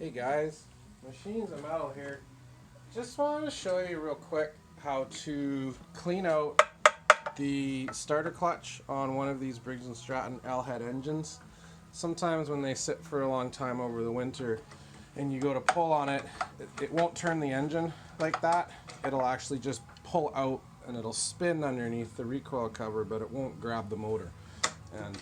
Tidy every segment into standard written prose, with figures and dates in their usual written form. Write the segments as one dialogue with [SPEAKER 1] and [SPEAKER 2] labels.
[SPEAKER 1] Hey guys, Machines of Metal here. Just wanted to show you real quick how to clean out the starter clutch on one of these Briggs and Stratton L-head engines. Sometimes when they sit for a long time over the winter and you go to pull on it, it won't turn the engine like that. It'll actually just pull out and it'll spin underneath the recoil cover, but it won't grab the motor. And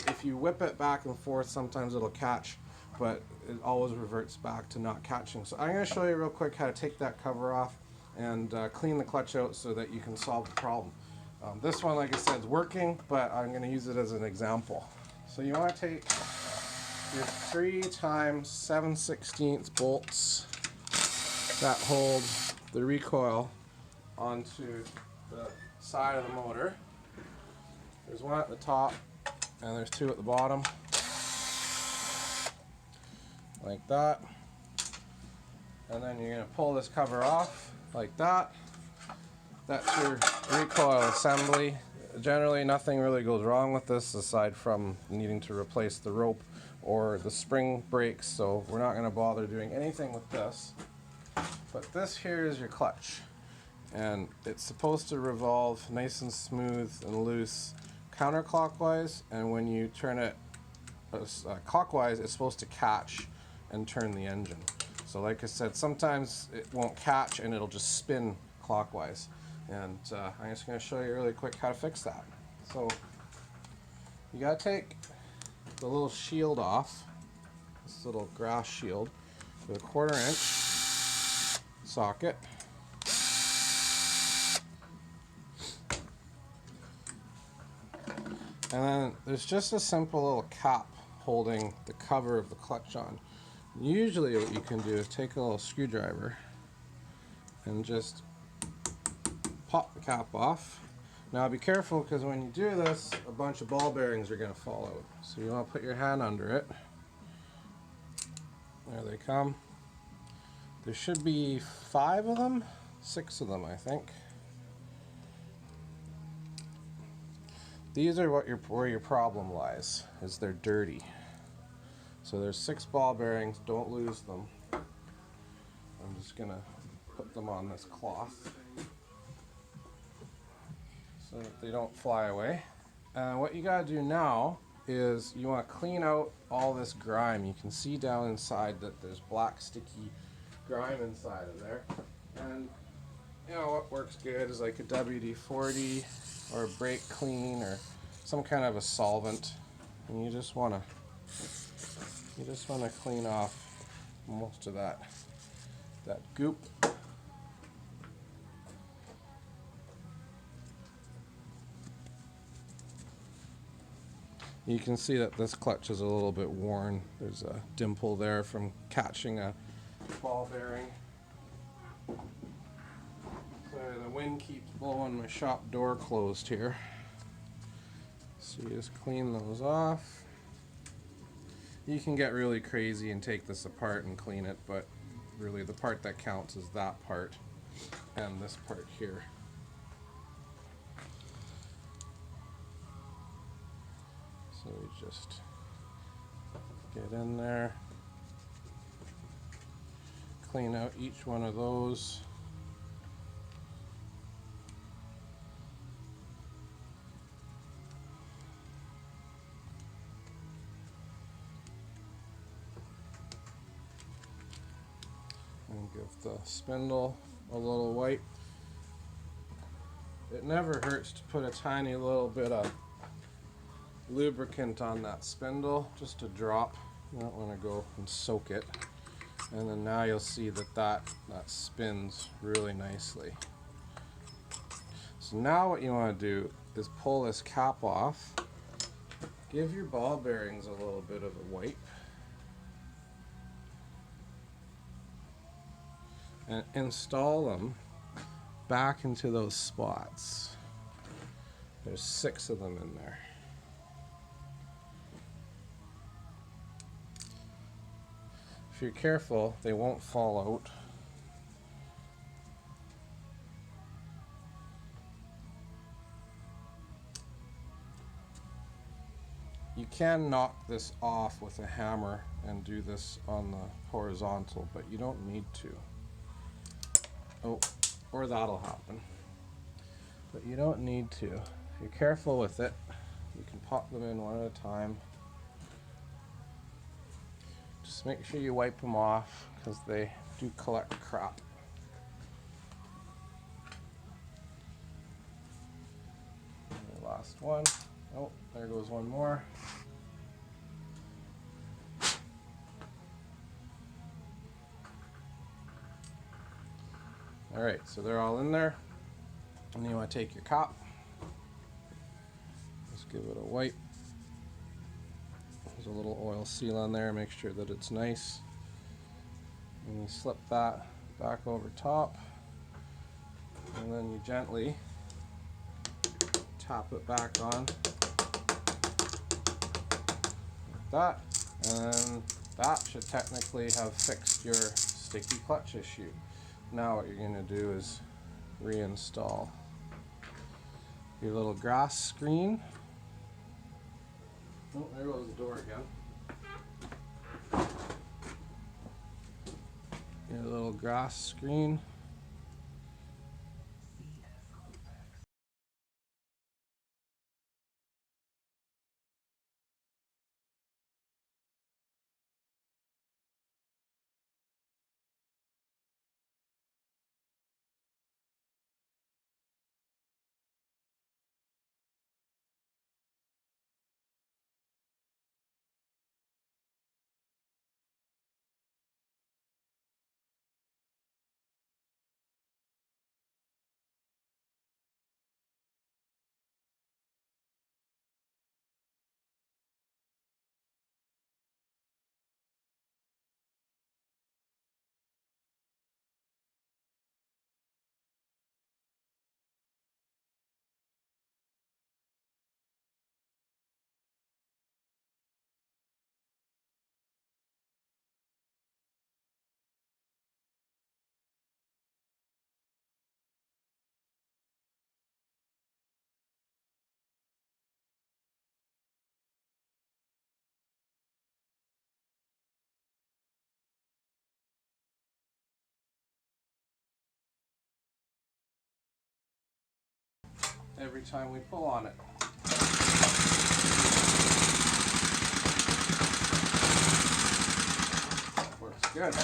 [SPEAKER 1] if you whip it back and forth, sometimes it'll catch, but it always reverts back to not catching. So I'm going to show you real quick how to take that cover off and clean the clutch out so that you can solve the problem. This one, like I said, is working, but I'm going to use it as an example. So you want to take your 3x7/16 bolts that hold the recoil onto the side of the motor. There's one at the top and there's two at the bottom, like that. And then you're going to pull this cover off like that. That's your recoil assembly. Generally nothing really goes wrong with this aside from needing to replace the rope or the spring breaks, so we're not going to bother doing anything with this. But this here is your clutch, and it's supposed to revolve nice and smooth and loose counterclockwise, and when you turn it clockwise, it's supposed to catch and turn the engine. So like I said, sometimes it won't catch and it'll just spin clockwise. And I'm just going to show you really quick how to fix that. So you got to take the little shield off, this little grass shield, with a 1/4 inch socket. And then there's just a simple little cap holding the cover of the clutch on. Usually what you can do is take a little screwdriver and just pop the cap off. Now be careful, because when you do this, a bunch of ball bearings are going to fall out. So you want to put your hand under it. There they come. There should be 5 of them, 6 of them I think. These are where your problem lies, is they're dirty. So there's 6 ball bearings, don't lose them. I'm just going to put them on this cloth so that they don't fly away. What you got to do now is you want to clean out all this grime. You can see down inside that there's black sticky grime inside of there. And you know what works good is like a WD-40 or a brake clean or some kind of a solvent, and you just want to clean off most of that goop. You can see that this clutch is a little bit worn. There's a dimple there from catching a ball bearing. Sorry, the wind keeps blowing my shop door closed here. So you just clean those off. You can get really crazy and take this apart and clean it, but really the part that counts is that part and this part here. So we just get in there, clean out each one of those. And give the spindle a little wipe. It never hurts to put a tiny little bit of lubricant on that spindle, just a drop. You don't want to go and soak it. And then now you'll see that spins really nicely. So now what you want to do is pull this cap off, give your ball bearings a little bit of a wipe, and install them back into those spots. There's 6 of them in there. If you're careful, they won't fall out. You can knock this off with a hammer and do this on the horizontal, but you don't need to. Oh, or that'll happen. But you don't need to. If you're careful with it, you can pop them in one at a time. Just make sure you wipe them off because they do collect crap. And the last one. Oh, there goes one more. Alright, so they're all in there. And then you want to take your cap. Just give it a wipe. There's a little oil seal on there, make sure that it's nice. And you slip that back over top. And then you gently tap it back on. Like that. And that should technically have fixed your sticky clutch issue. Now what you're going to do is reinstall your little grass screen. Oh, there goes the door again. Your little grass screen. Every time we pull on it. Works good.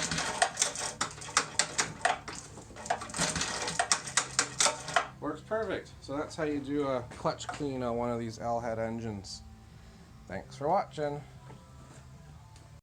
[SPEAKER 1] Works perfect. So that's how you do a clutch clean on one of these L-head engines. Thanks for watching.